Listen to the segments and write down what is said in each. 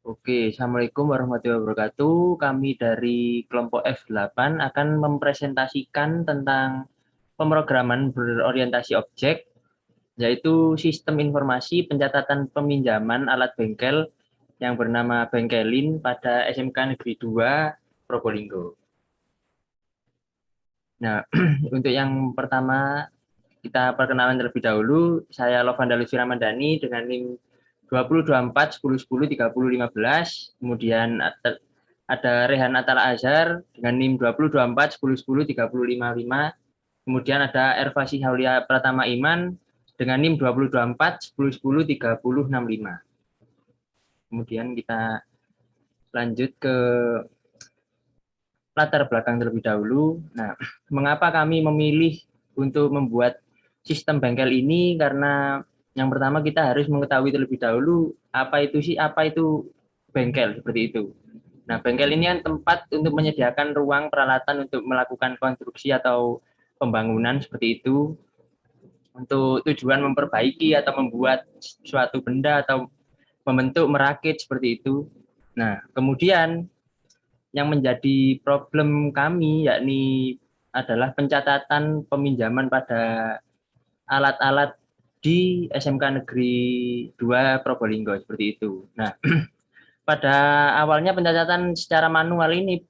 Oke, Assalamualaikum warahmatullahi wabarakatuh. Kami dari kelompok F8 akan mempresentasikan tentang pemrograman berorientasi objek, yaitu sistem informasi pencatatan peminjaman alat bengkel yang bernama Bengkelin pada SMK Negeri 2 Probolinggo. Nah, untuk yang pertama kita perkenalan terlebih dahulu. Saya Lovanda Lutfi Ramadhani dengan NIM 2024 10 10 30 15. Kemudian ada Rehan Atala Azhar dengan NIM 2024 10 10 30 55. Kemudian ada Ervasi Haulia Pratama Iman dengan NIM 2024 10 10 30 65. Kemudian kita lanjut ke latar belakang terlebih dahulu. Nah, mengapa kami memilih untuk membuat sistem bengkel ini? Karena yang pertama kita harus mengetahui terlebih dahulu apa itu bengkel seperti itu. Nah, bengkel ini kan tempat untuk menyediakan ruang peralatan untuk melakukan konstruksi atau pembangunan seperti itu untuk tujuan memperbaiki atau membuat suatu benda atau membentuk merakit seperti itu. Nah, kemudian yang menjadi problem kami yakni adalah pencatatan peminjaman pada alat-alat di SMK Negeri 2 Probolinggo seperti itu. Nah, pada awalnya pencatatan secara manual ini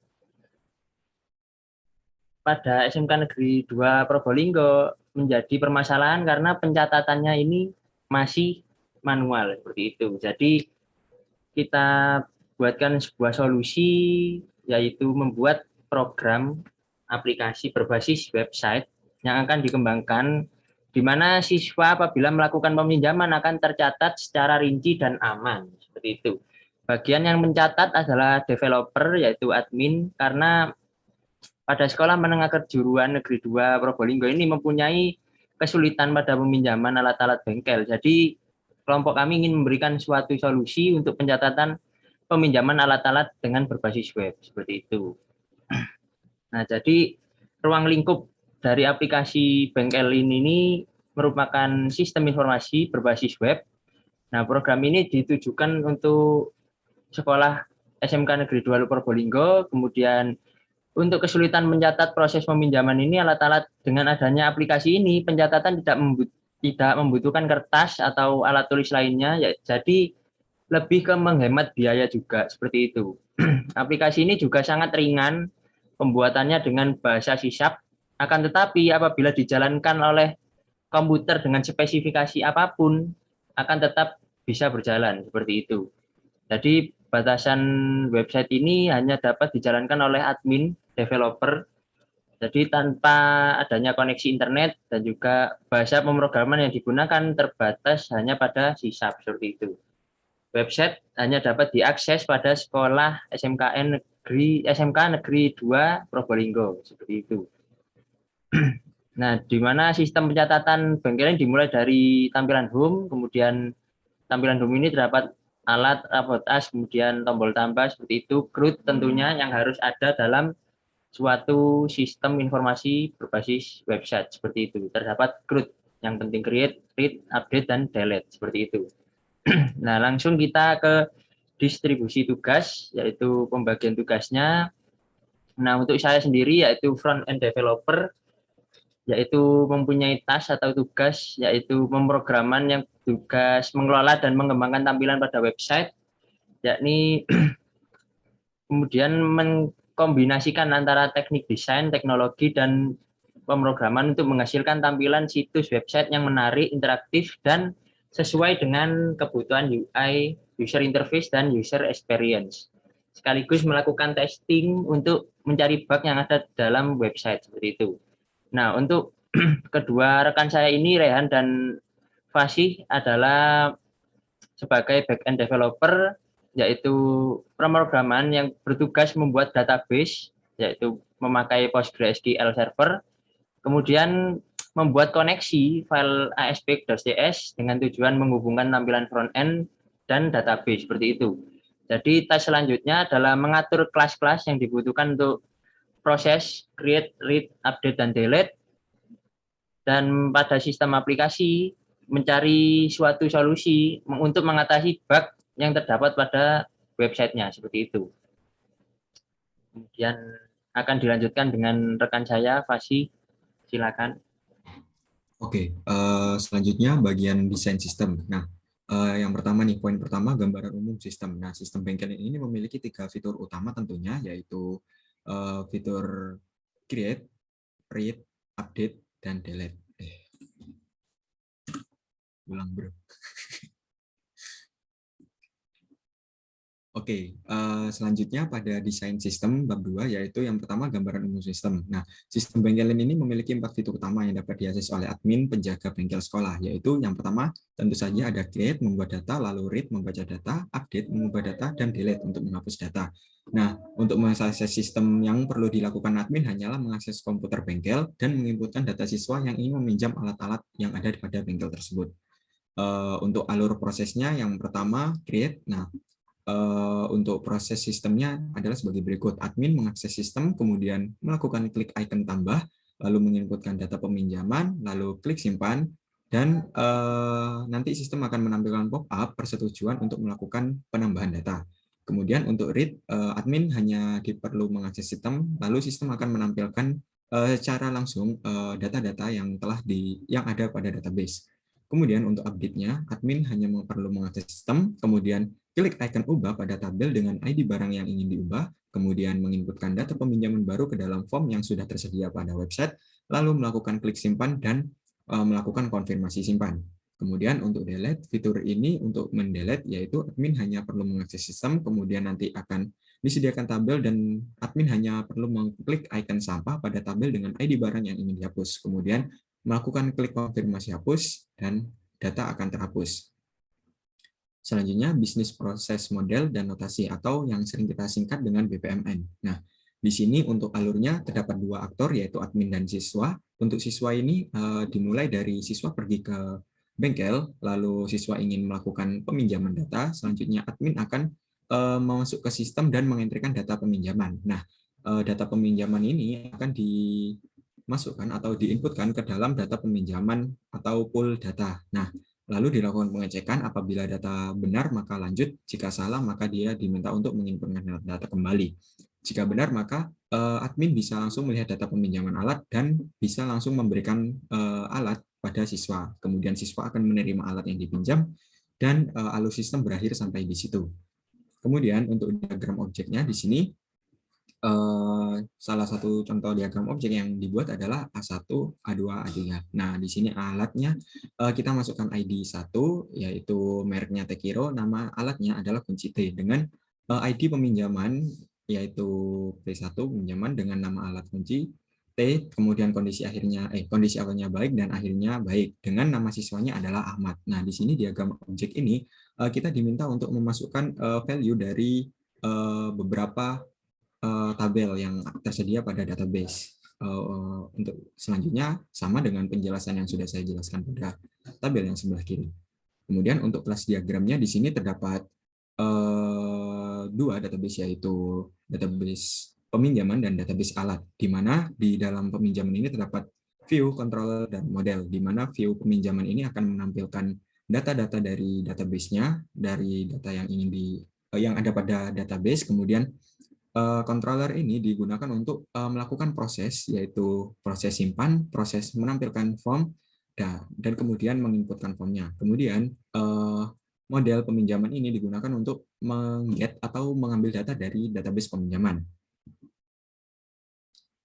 pada SMK Negeri 2 Probolinggo menjadi permasalahan karena pencatatannya ini masih manual seperti itu. Jadi kita buatkan sebuah solusi yaitu membuat program aplikasi berbasis website yang akan dikembangkan di mana siswa apabila melakukan peminjaman akan tercatat secara rinci dan aman seperti itu. Bagian yang mencatat adalah developer yaitu admin karena pada sekolah menengah kejuruan negeri 2 Probolinggo ini mempunyai kesulitan pada peminjaman alat-alat bengkel. Jadi kelompok kami ingin memberikan suatu solusi untuk pencatatan peminjaman alat-alat dengan berbasis web seperti itu. Nah, jadi ruang lingkup dari aplikasi bengkel ini merupakan sistem informasi berbasis web. Nah, program ini ditujukan untuk sekolah SMK Negeri 2 Probolinggo, kemudian untuk kesulitan mencatat proses peminjaman ini alat-alat dengan adanya aplikasi ini pencatatan tidak membutuhkan kertas atau alat tulis lainnya ya, jadi lebih ke menghemat biaya juga seperti itu. Aplikasi ini juga sangat ringan pembuatannya dengan bahasa C#, akan tetapi apabila dijalankan oleh komputer dengan spesifikasi apapun akan tetap bisa berjalan seperti itu. Jadi batasan website ini hanya dapat dijalankan oleh admin developer. Jadi tanpa adanya koneksi internet dan juga bahasa pemrograman yang digunakan terbatas hanya pada C# seperti itu. Website hanya dapat diakses pada sekolah SMK Negeri 2 Probolinggo seperti itu. Nah, di mana sistem pencatatan bengkel dimulai dari tampilan home, kemudian tampilan home ini terdapat alat, rapot as, kemudian tombol tambah seperti itu, CRUD tentunya yang harus ada dalam suatu sistem informasi berbasis website seperti itu. Terdapat CRUD yang penting create, read, update, dan delete seperti itu. Nah, langsung kita ke distribusi tugas, yaitu pembagian tugasnya. Nah, untuk saya sendiri yaitu front end developer, yaitu mempunyai task atau tugas, yaitu pemrograman yang tugas mengelola dan mengembangkan tampilan pada website, yakni kemudian mengkombinasikan antara teknik desain, teknologi, dan pemrograman untuk menghasilkan tampilan situs website yang menarik, interaktif, dan sesuai dengan kebutuhan UI, user interface, dan user experience. Sekaligus melakukan testing untuk mencari bug yang ada dalam website seperti itu. Nah, untuk kedua rekan saya ini, Rehan dan Fasih, adalah sebagai back-end developer, yaitu pemrograman yang bertugas membuat database, yaitu memakai PostgreSQL server, kemudian membuat koneksi file ASP.cs dengan tujuan menghubungkan tampilan front-end dan database, seperti itu. Jadi tes selanjutnya adalah mengatur kelas-kelas yang dibutuhkan untuk proses create, read, update, dan delete. Dan pada sistem aplikasi mencari suatu solusi untuk mengatasi bug yang terdapat pada websitenya, seperti itu. Kemudian akan dilanjutkan dengan rekan saya, Fasi, silakan. Oke, selanjutnya bagian desain sistem. Nah, yang pertama nih, poin pertama gambaran umum sistem. Nah, sistem bengkel ini memiliki 3 fitur utama tentunya, yaitu fitur create, read, update, dan delete. Ulang bro. Oke, selanjutnya pada desain sistem bab 2, yaitu yang pertama gambaran umum sistem. Nah, sistem bengkel ini memiliki 4 fitur utama yang dapat diakses oleh admin penjaga bengkel sekolah, yaitu yang pertama tentu saja ada create, membuat data, lalu read, membaca data, update, mengubah data, dan delete untuk menghapus data. Nah, untuk mengakses sistem yang perlu dilakukan admin hanyalah mengakses komputer bengkel dan menginputkan data siswa yang ingin meminjam alat-alat yang ada pada bengkel tersebut. Untuk alur prosesnya yang pertama create. Nah, untuk proses sistemnya adalah sebagai berikut. Admin mengakses sistem, kemudian melakukan klik icon tambah, lalu menginputkan data peminjaman, lalu klik simpan, dan nanti sistem akan menampilkan pop-up persetujuan untuk melakukan penambahan data. Kemudian untuk read, admin hanya perlu mengakses sistem, lalu sistem akan menampilkan secara langsung data-data yang yang ada pada database. Kemudian untuk update-nya, admin hanya perlu mengakses sistem, kemudian klik icon ubah pada tabel dengan ID barang yang ingin diubah, kemudian menginputkan data peminjaman baru ke dalam form yang sudah tersedia pada website, lalu melakukan klik simpan dan melakukan konfirmasi simpan. Kemudian untuk delete, fitur ini untuk mendelete, yaitu admin hanya perlu mengakses sistem, kemudian nanti akan disediakan tabel dan admin hanya perlu mengklik icon sampah pada tabel dengan ID barang yang ingin dihapus. Kemudian melakukan klik konfirmasi hapus, dan data akan terhapus. Selanjutnya, bisnis proses model dan notasi, atau yang sering kita singkat dengan BPMN. Nah, di sini untuk alurnya terdapat 2 aktor, yaitu admin dan siswa. Untuk siswa ini dimulai dari siswa pergi ke bengkel, lalu siswa ingin melakukan peminjaman data, selanjutnya admin akan masuk ke sistem dan mengentrikan data peminjaman. Nah, data peminjaman ini akan dimasukkan atau diinputkan ke dalam data peminjaman atau pool data. Nah, lalu dilakukan pengecekan, apabila data benar maka lanjut, jika salah maka dia diminta untuk menginputkan data kembali. Jika benar maka admin bisa langsung melihat data peminjaman alat dan bisa langsung memberikan alat pada siswa. Kemudian siswa akan menerima alat yang dipinjam dan alur sistem berakhir sampai di situ. Kemudian untuk diagram objeknya di sini salah satu contoh diagram objek yang dibuat adalah A1, A2, A3. Nah, di sini alatnya kita masukkan ID 1, yaitu mereknya Tekiro, nama alatnya adalah kunci T, dengan ID peminjaman, yaitu P1 peminjaman dengan nama alat kunci T, kemudian kondisi awalnya baik dan akhirnya baik, dengan nama siswanya adalah Ahmad. Nah, di sini diagram objek ini kita diminta untuk memasukkan value dari beberapa tabel yang tersedia pada database. Untuk selanjutnya sama dengan penjelasan yang sudah saya jelaskan pada tabel yang sebelah kiri. Kemudian untuk kelas diagramnya di sini terdapat 2 database, yaitu database peminjaman dan database alat, di mana di dalam peminjaman ini terdapat view, controller, dan model, di mana view peminjaman ini akan menampilkan data-data dari database-nya, dari data yang ada pada database, kemudian controller ini digunakan untuk melakukan proses, yaitu proses simpan, proses menampilkan form, dan kemudian menginputkan formnya. Kemudian model peminjaman ini digunakan untuk mengget atau mengambil data dari database peminjaman.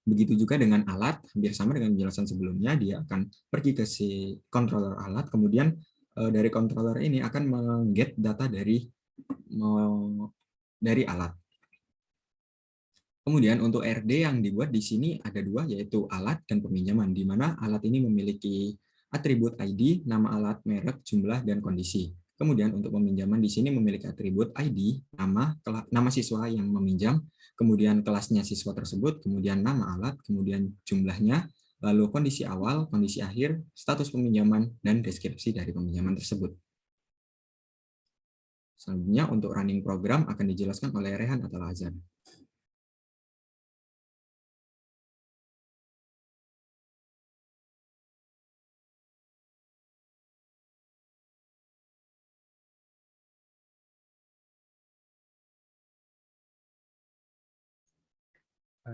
Begitu juga dengan alat, hampir sama dengan penjelasan sebelumnya, dia akan pergi ke si controller alat, kemudian dari controller ini akan mengget data dari alat. Kemudian untuk RD yang dibuat di sini ada 2, yaitu alat dan peminjaman, di mana alat ini memiliki atribut ID, nama alat, merek, jumlah, dan kondisi. Kemudian untuk peminjaman di sini memiliki atribut ID, nama siswa yang meminjam, kemudian kelasnya siswa tersebut, kemudian nama alat, kemudian jumlahnya, lalu kondisi awal, kondisi akhir, status peminjaman, dan deskripsi dari peminjaman tersebut. Selanjutnya untuk running program akan dijelaskan oleh Rehan atau Azan.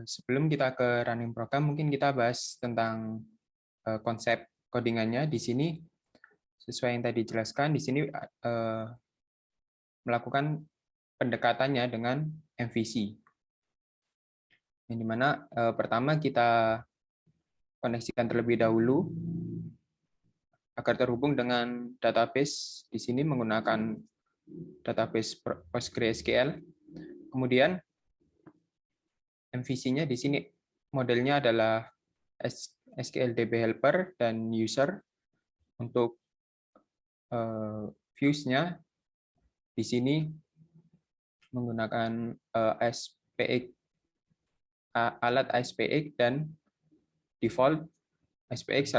Sebelum kita ke running program, mungkin kita bahas tentang konsep codingannya. Di sini, sesuai yang tadi dijelaskan, di sini melakukan pendekatannya dengan MVC. Yang dimana pertama kita koneksikan terlebih dahulu agar terhubung dengan database. Di sini menggunakan database PostgreSQL. Kemudian MVC-nya di sini modelnya adalah SQLDB helper dan user. Untuk views-nya di sini menggunakan SPX, alat SPX dan default SPX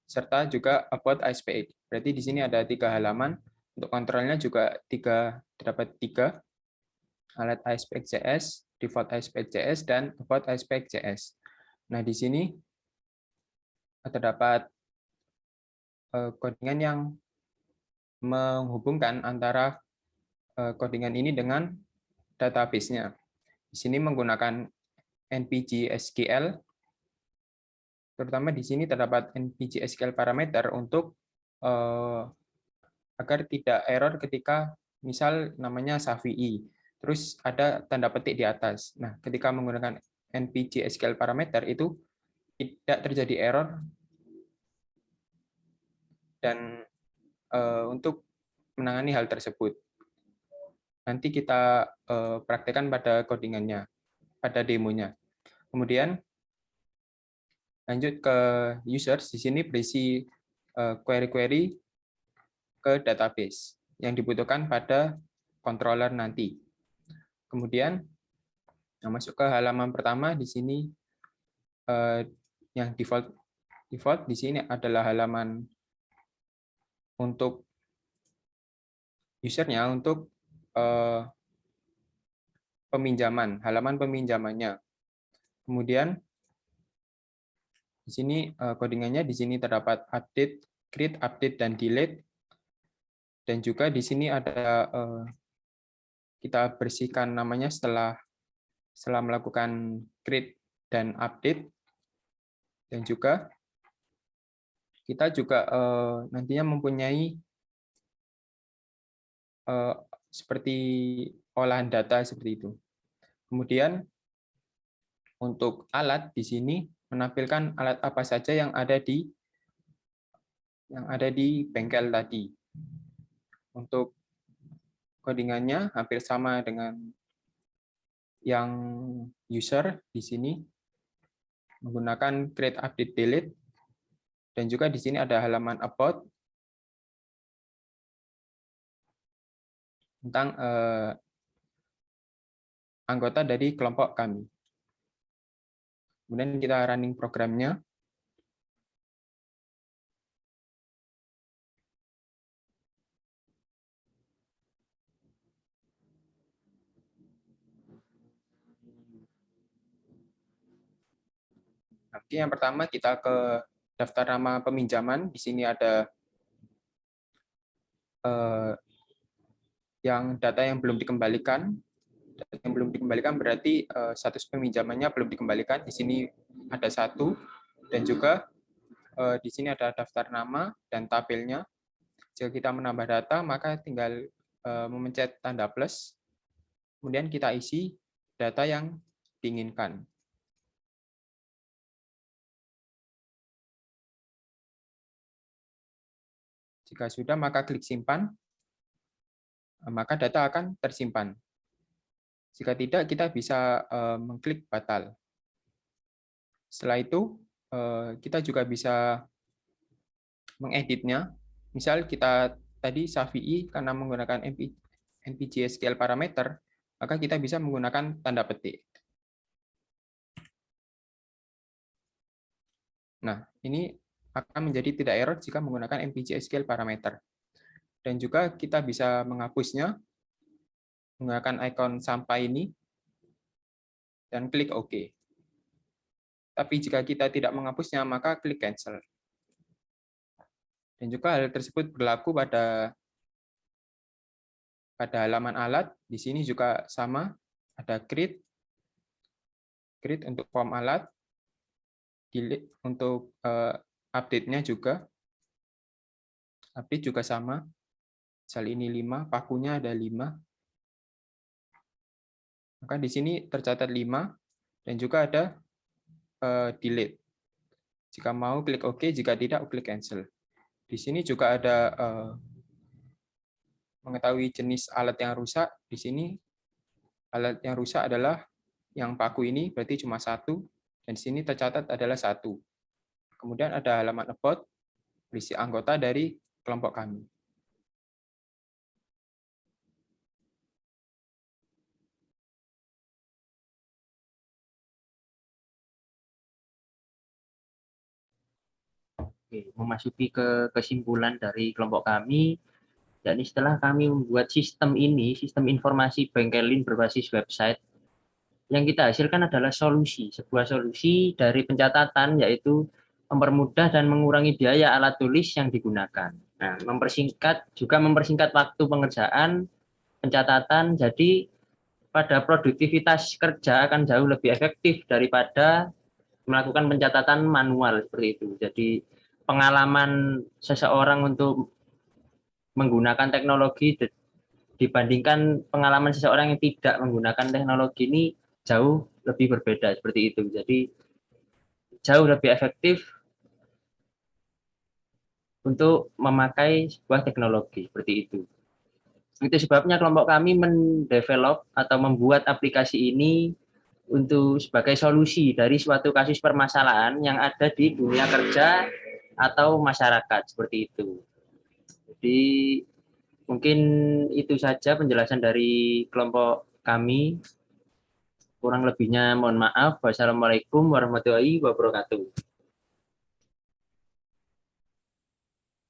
serta juga about SPX. Berarti di sini ada 3 halaman. Untuk kontrolnya juga terdapat 3, alat SPX.js, default SPX.js, dan about SPX.js. Nah, di sini terdapat codingan yang menghubungkan antara codingan ini dengan database-nya. Di sini menggunakan npg SQL, terutama di sini terdapat npg SQL parameter untuk agar tidak error ketika misal namanya Shafii, terus ada tanda petik di atas. Nah, ketika menggunakan npg SQL parameter itu tidak terjadi error, dan untuk menangani hal tersebut nanti kita praktekkan pada codingannya, pada demonya. Kemudian lanjut ke users. Di sini berisi query-query ke database yang dibutuhkan pada controller nanti. Kemudian masuk ke halaman pertama. Di sini yang default di sini adalah halaman untuk usernya, untuk peminjaman, halaman peminjamannya. Kemudian di sini codingannya, di sini terdapat update, create, update, dan delete. Dan juga di sini ada kita bersihkan namanya setelah melakukan create dan update. Dan juga kita juga nantinya mempunyai seperti olahan data seperti itu. Kemudian untuk alat di sini menampilkan alat apa saja yang ada di bengkel tadi. Untuk codingannya hampir sama dengan yang user di sini, menggunakan create, update, delete, dan juga di sini ada halaman about tentang anggota dari kelompok kami. Kemudian kita running programnya. Nanti yang pertama kita ke daftar nama peminjaman. Di sini ada data yang belum dikembalikan. Data yang belum dikembalikan berarti status peminjamannya belum dikembalikan. Di sini ada 1, dan juga di sini ada daftar nama dan tabelnya. Jika kita menambah data, maka tinggal memencet tanda plus, kemudian kita isi data yang diinginkan. Jika sudah, maka klik simpan, maka data akan tersimpan. Jika tidak, kita bisa mengklik batal. Setelah itu, kita juga bisa mengeditnya. Misal kita tadi Shafii, karena menggunakan npg SQL parameter, maka kita bisa menggunakan tanda petik. Nah, ini akan menjadi tidak error jika menggunakan npg SQL parameter. Dan juga kita bisa menghapusnya menggunakan ikon sampah ini dan klik OK. Tapi jika kita tidak menghapusnya, maka klik cancel. Dan juga hal tersebut berlaku pada pada halaman alat, di sini juga sama, ada create untuk form alat, delete untuk update-nya juga, update juga sama, sel ini 5, pakunya ada 5, maka di sini tercatat 5, dan juga ada delete. Jika mau klik OK, jika tidak klik cancel. Di sini juga ada mengetahui jenis alat yang rusak. Di sini alat yang rusak adalah yang paku ini, berarti cuma 1, dan di sini tercatat adalah 1. Kemudian ada halaman about, berisi anggota dari kelompok kami. Oke, memasuki ke kesimpulan dari kelompok kami, yakni setelah kami membuat sistem ini, sistem informasi Bengkelin berbasis website, yang kita hasilkan adalah sebuah solusi dari pencatatan, yaitu mempermudah dan mengurangi biaya alat tulis yang digunakan. Nah, mempersingkat waktu pengerjaan, pencatatan, jadi pada produktivitas kerja akan jauh lebih efektif daripada melakukan pencatatan manual seperti itu. Jadi pengalaman seseorang untuk menggunakan teknologi dibandingkan pengalaman seseorang yang tidak menggunakan teknologi ini jauh lebih berbeda seperti itu. Jadi jauh lebih efektif untuk memakai sebuah teknologi seperti itu. Itu sebabnya kelompok kami mendevelop atau membuat aplikasi ini untuk sebagai solusi dari suatu kasus permasalahan yang ada di dunia kerja atau masyarakat seperti itu. Jadi mungkin itu saja penjelasan dari kelompok kami. Kurang lebihnya mohon maaf. Wassalamualaikum warahmatullahi wabarakatuh.